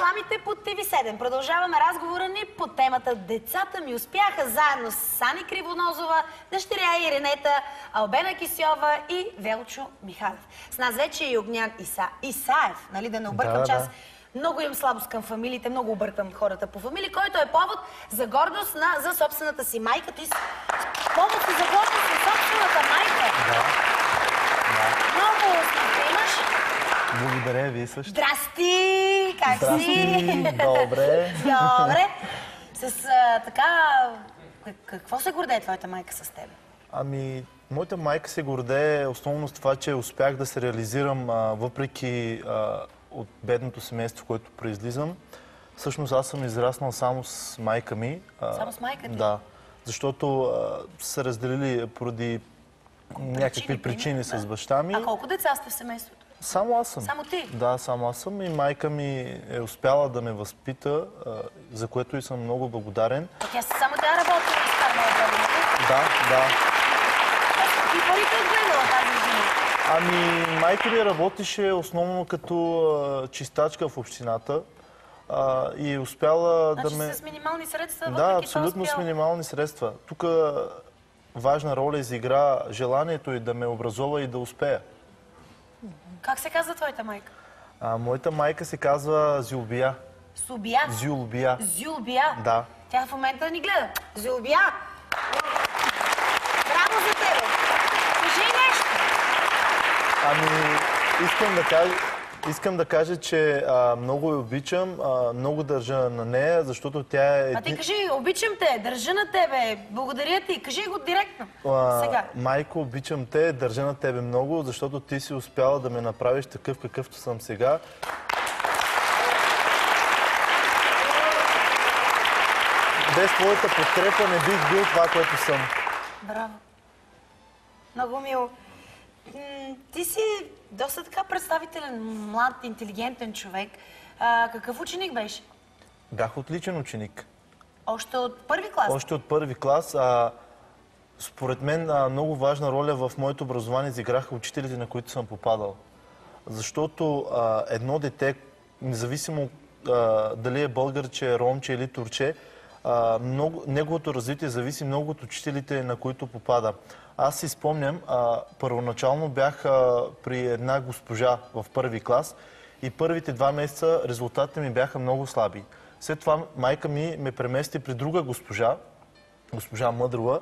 дамите под TV7. Продължаваме разговора ни по темата "Децата ми успяха", заедно с Сани Кривонозова, дъщеря Иринета, Албена Кисьова и Велчо Михалев. С нас вече е и Огнян Исаев, нали, да не объркам час. Много имам слабост към фамилиите, много объркам хората по фамилии, който е повод за гордост за собствената си майка. Ти си повод за гордост за собствената майка. Да. Много успехи имаш. Благодаря, вие също. Здрасти! Как си? Добре. Добре. Какво се гордее твоята майка с тебе? Ами, моята майка се гордее основно с това, че успях да се реализирам въпреки от бедното семейство, в което произлизам. Всъщност аз съм израснал само с майка ми. Само с майка ти? Да. Защото са разделили поради някакви причини с баща ми. А колко деца сте в семейството? Само аз съм. Само ти? Да, само аз съм и майка ми е успяла да ме възпита, за което и съм много благодарен. Само тя работи и изкарвала парите? Да. И парите отгледала тази жена? Ами, майка ми работеше основно като чистачка в общината и е успяла да ме... Значи с минимални средства? Да, абсолютно с минимални средства. Тук важна роля изигра желанието и да ме образова и да успея. Как се казва твоята майка? Моята майка се казва Зюлбия. Субия? Зюлбия. Зюлбия? Да. Тя в момента ни гледа. Зюлбия! Браво за тебе! Кажи нещо! Ами, искам да кажа, че много я обичам, много държа на нея, защото тя е... А ти кажи, обичам те, държа на тебе, благодаря ти, кажи го директно. Сега. Майко, обичам те, държа на тебе много, защото ти си успяла да ме направиш такъв, какъвто съм сега. Без твоята подкрепа не бих бил това, което съм. Браво. Много мило. Ти си доста така представителен, млад, интелигентен човек. Какъв ученик беше? Бях отличен ученик. Още от първи клас? Още от първи клас. Според мен много важна роля в моето образование изиграха учителите, на които съм попадал. Защото едно дете, независимо дали е българче, ромче или турче, неговото развитие зависи много от учителите, на които попада. Аз си спомням, първоначално бях при една госпожа в първи клас и първите 2 месеца резултатите ми бяха много слаби. След това майка ми ме премести при друга госпожа Мъдрова.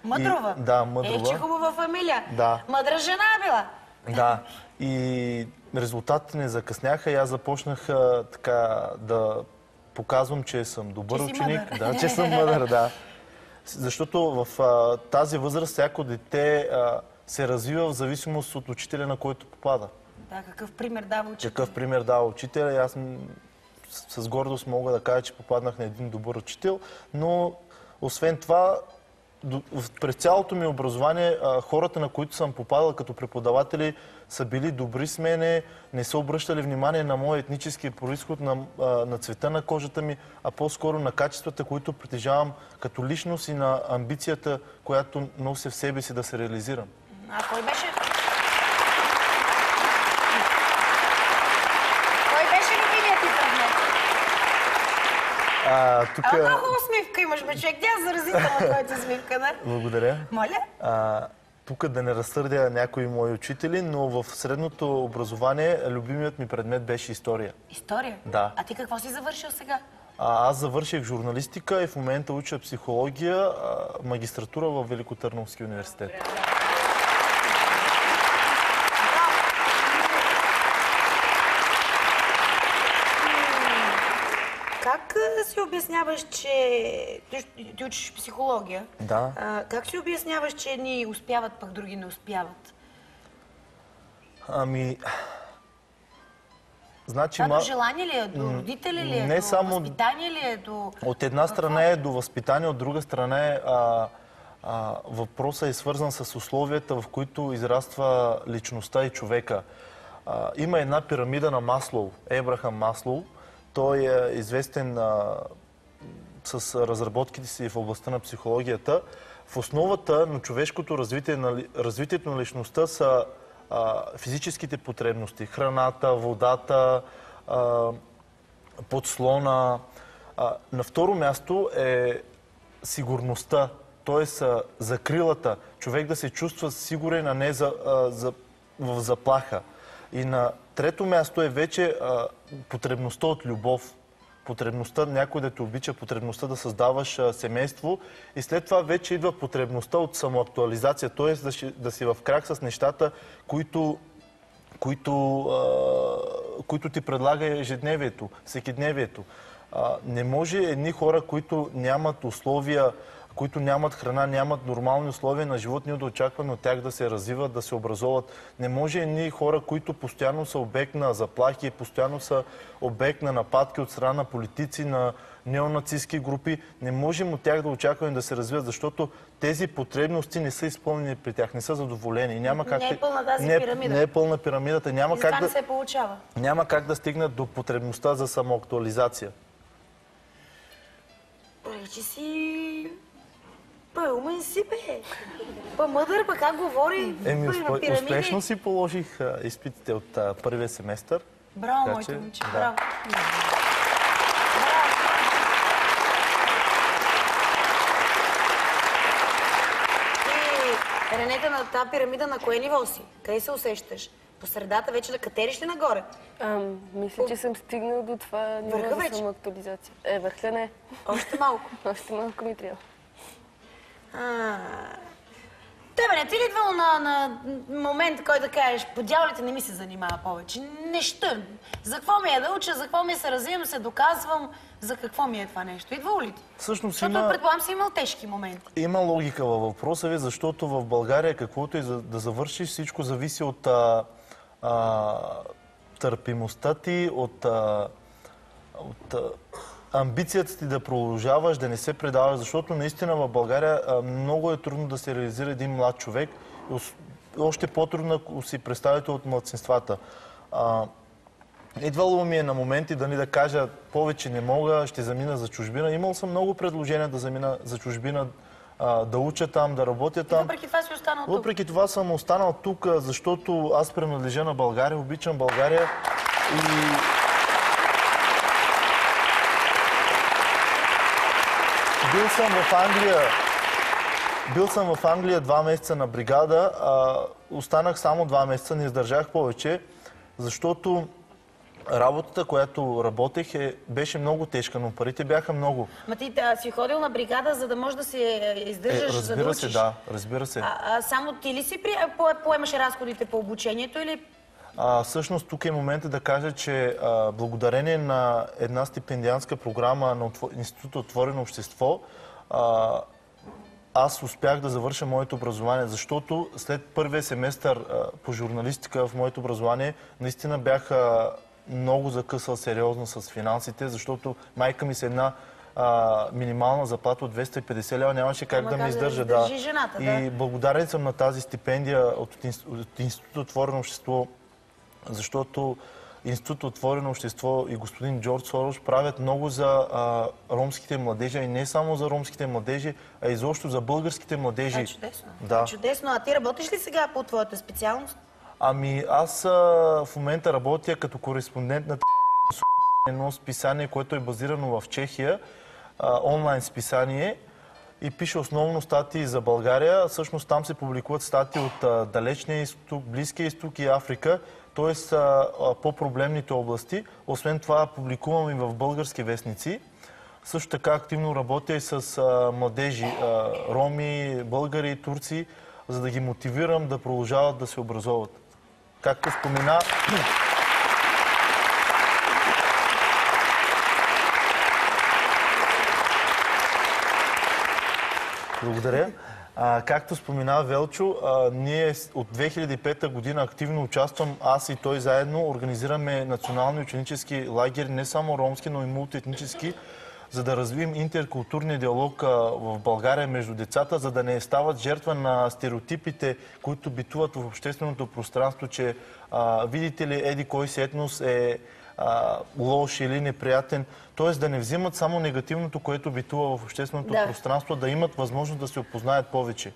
Мъдрова? Да, Мъдрова. Че хубава фамилия. Да. Мъдра жена била. Да. И резултатите не закъсняха и аз започнах така да показвам, че съм добър ученик. Да, че съм мъдър, да. Защото в тази възраст всяко дете се развива в зависимост от учителя, на който попада. Да, какъв пример дава учителя? Какъв пример дава учителя. И аз с гордост мога да кажа, че попаднах на един добър учител. Но освен това, през цялото ми образование, хората, на които съм попадал като преподаватели, са били добри с мене, не са обръщали внимание на моя етнически произход, на цвета на кожата ми, а по-скоро на качествата, които притежавам като личност и на амбицията, която нося в себе си да се реализирам. А кой беше любимият ти предмет? Много усмивка имаш, бе, човек. Тя заразителна твоята усмивка, да? Благодаря. Моля? Тук да не разсърдя някои мои учители, но в средното образование любимият ми предмет беше история. История? Да. А ти какво си завършил сега? Аз завърших журналистика и в момента уча психология, магистратура в Великотърновски университет. Как си обясняваш, че... Ти учиш психология. Да. Как си обясняваш, че едни успяват, пък други не успяват? Ами... Значи, Това до желание ли е? До родители ли е? До възпитание ли е? От една страна е до възпитание, от друга страна е... въпросът е свързан с условията, в които израства личността и човека. Има една пирамида на Маслоу, Ебрахам Маслоу. Той е известен с разработките си в областта на психологията. В основата на човешкото развитието на личността са физическите потребности. Храната, водата, подслона. На второ място е сигурността, т.е. закрилата. Човек да се чувства сигурен, а не в заплаха. И на трето място е вече потребността от любов. Потребността някой да те обича, потребността да създаваш семейство. И след това вече идва потребността от самоактуализация, т.е. да си в крак с нещата, които ти предлага ежедневието, всекидневието. Не може едни хора, които нямат условия, които нямат храна, нямат нормални условия на живот, ние да очакваме от тях да се развиват, да се образоват. Не може едни хора, които постоянно са обект на заплахи, постоянно са обект на нападки от страна на политици, на неонацистски групи, не можем от тях да очакваме да се развиват, защото тези потребности не са изпълнени при тях, не са задоволени. Няма как... Не е пълна тази пирамида. Не е пълна пирамидата. Няма как не се получава. Няма как да стигнат до потребността за самоактуализация. Речи си... умен си, бе. Мъдър, как говори? Успешно си положих изпитите от първия семестър. Браво, моето момиче. Браво. И, Ренета, на тази пирамида на кое ниво си? Къде се усещаш? По средата вече да катериш ли нагоре? Мисля, че съм стигнал до това ниво за самоактуализация. Върха не. Още малко? Още малко ми трябва. Тебе не ти ли идвало на момент, който да кажеш, по дяволите не ми се занимава повече? Нещо. За какво ми е да уча, за какво ми се развивам, се доказвам, за какво ми е това нещо? Идвало ли ти? Всъщност защото предполагам си имал тежки моменти. Има логика във въпроса ви, защото в България каквото и да завършиш, всичко зависи от търпимостта ти, от амбицията ти да продължаваш, да не се предаваш, защото наистина в България много е трудно да се реализира един млад човек. Още по-трудно, ако си представите от младсинствата. Идвало ми е на моменти да кажа повече не мога, ще замина за чужбина. Имал съм много предложения да замина за чужбина, да уча там, да работя там. Въпреки това си останал тук? Въпреки това съм останал тук, защото аз принадлежа на България, обичам България и... Бил съм в Англия 2 месеца на бригада, останах само 2 месеца, не издържах повече, защото работата, която работех, беше много тежка, но парите бяха много. Ма ти си ходил на бригада, за да можеш да се издържаш, за да учиш? Разбира се. Само ти ли си поемаш разходите по обучението или... Всъщност тук е момента да кажа, че благодарение на една стипендиантска програма на Института Отворено общество, аз успях да завърша моето образование, защото след първия семестър по журналистика в моето образование наистина бях много закъсал сериозно с финансите, защото майка ми с една минимална заплата от 250 лева нямаше как да ме издържа. И благодарен съм на тази стипендия от Института Отворено общество, защото Институт Отворено общество и господин Джордж Сорош правят много за ромските младежи, и не само за ромските младежи, а изобщо за българските младежи. Чудесно. Да. Чудесно. А ти работиш ли сега по твоята специалност? Аз в момента работя като кореспондент на едно списание, което е базирано в Чехия, онлайн списание, и пише основно статии за България. Всъщност там се публикуват статии от Далечния изток, Близкия изток и Африка, т.е. по-проблемните области. Освен това публикувам и в български вестници. Също така активно работя и с младежи, роми, българи, турци, за да ги мотивирам да продължават да се образоват. Както спомена... Благодаря. Както спомена Велчо, ние от 2005 година активно участвам, аз и той заедно, организираме национални ученически лагери, не само ромски, но и мултиетнически, за да развием интеркултурния диалог в България между децата, за да не стават жертва на стереотипите, които битуват в общественото пространство, че видите ли, еди кой си етнос е лош или неприятен. Т.е. да не взимат само негативното, което битува в общественото пространство, да имат възможност да се опознаят повече.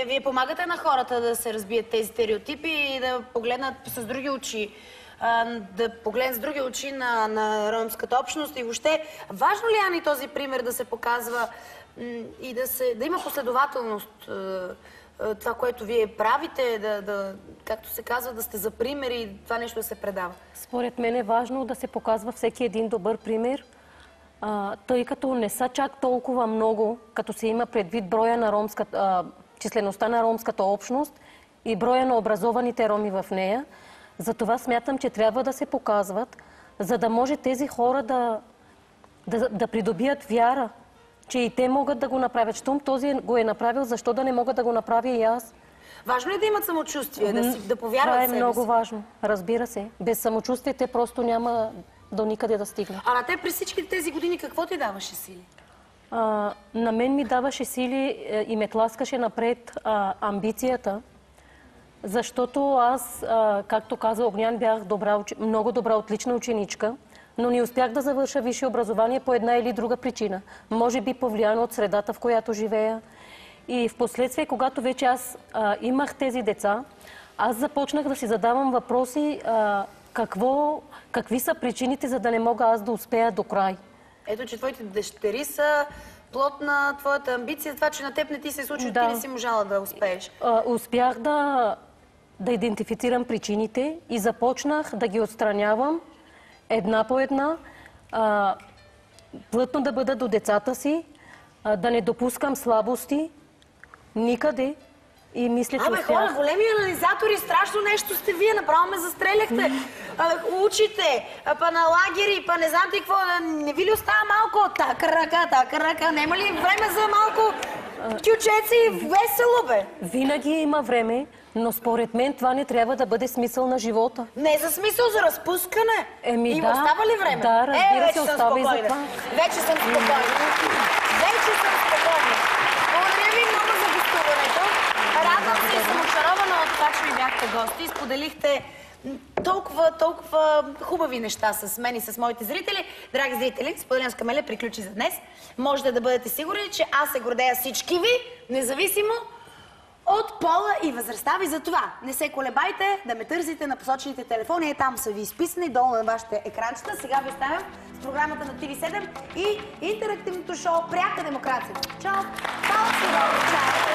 Вие помагате на хората да се разбият тези стереотипи и да погледнат с други очи да погледнем с други очи на ромската общност и въобще важно ли, Ани, този пример да се показва и да има последователност това, което вие правите, както се казва, да сте за пример и това нещо да се предава? Според мен е важно да се показва всеки един добър пример, тъй като не са чак толкова много, като се има предвид броя на числеността на ромската общност и броя на образованите роми в нея. Затова смятам, че трябва да се показват, за да може тези хора да придобият вяра, че и те могат да го направят. Щом този го е направил, защо да не мога да го направя и аз? Важно е да имат самочувствие, да повярват в себе си. Това е много важно, разбира се. Без самочувствие те просто няма до никъде да стигнат. А на те през всички тези години какво ти даваше сили? На мен ми даваше сили и ме тласкаше напред амбицията, защото аз, както каза Огнян, бях много добра, отлична ученичка, но не успях да завърша висше образование по една или друга причина. Може би повлияно от средата, в която живея. И в последствие, когато вече аз имах тези деца, аз започнах да си задавам въпроси какви са причините, за да не мога аз да успея до край. Ето, че твоите дъщери са плод на твоята амбиция, това, че на теб не ти се случи, ти не си можала да успееш. Успях да идентифицирам причините и започнах да ги отстранявам една по една, плътно да бъда до децата си, да не допускам слабости никъде. И мисля, че успях. Хора, големи анализатори, страшно нещо сте вие, направо ме застреляхте. Учите, па на лагери, па не знам ти какво, не ви ли остава малко така ръка, няма ли време за малко кючеци, весело бе? Винаги има време, но според мен това не трябва да бъде смисъл на живота. Не за смисъл, за разпускане. Да, остава ли време? Да, разбира се, остава и за това. Вече съм спокойна. Благодаря ви много за гостуването. Радвам се и съм очарована от това, че ми бяхте гости и споделихте толкова хубави неща с мен и с моите зрители. Драги зрители, Споделено с Камелия приключи за днес. Можете да бъдете сигурни, че аз се гордея всички ви, независимо от пола и възрастта ви. За това не се колебайте да ме търсите на посочените телефони. Там са ви изписани долу на вашите екранчета. Сега ви оставям с програмата на TV7 и интерактивното шоу Пряка демокрация. Чао! Чао!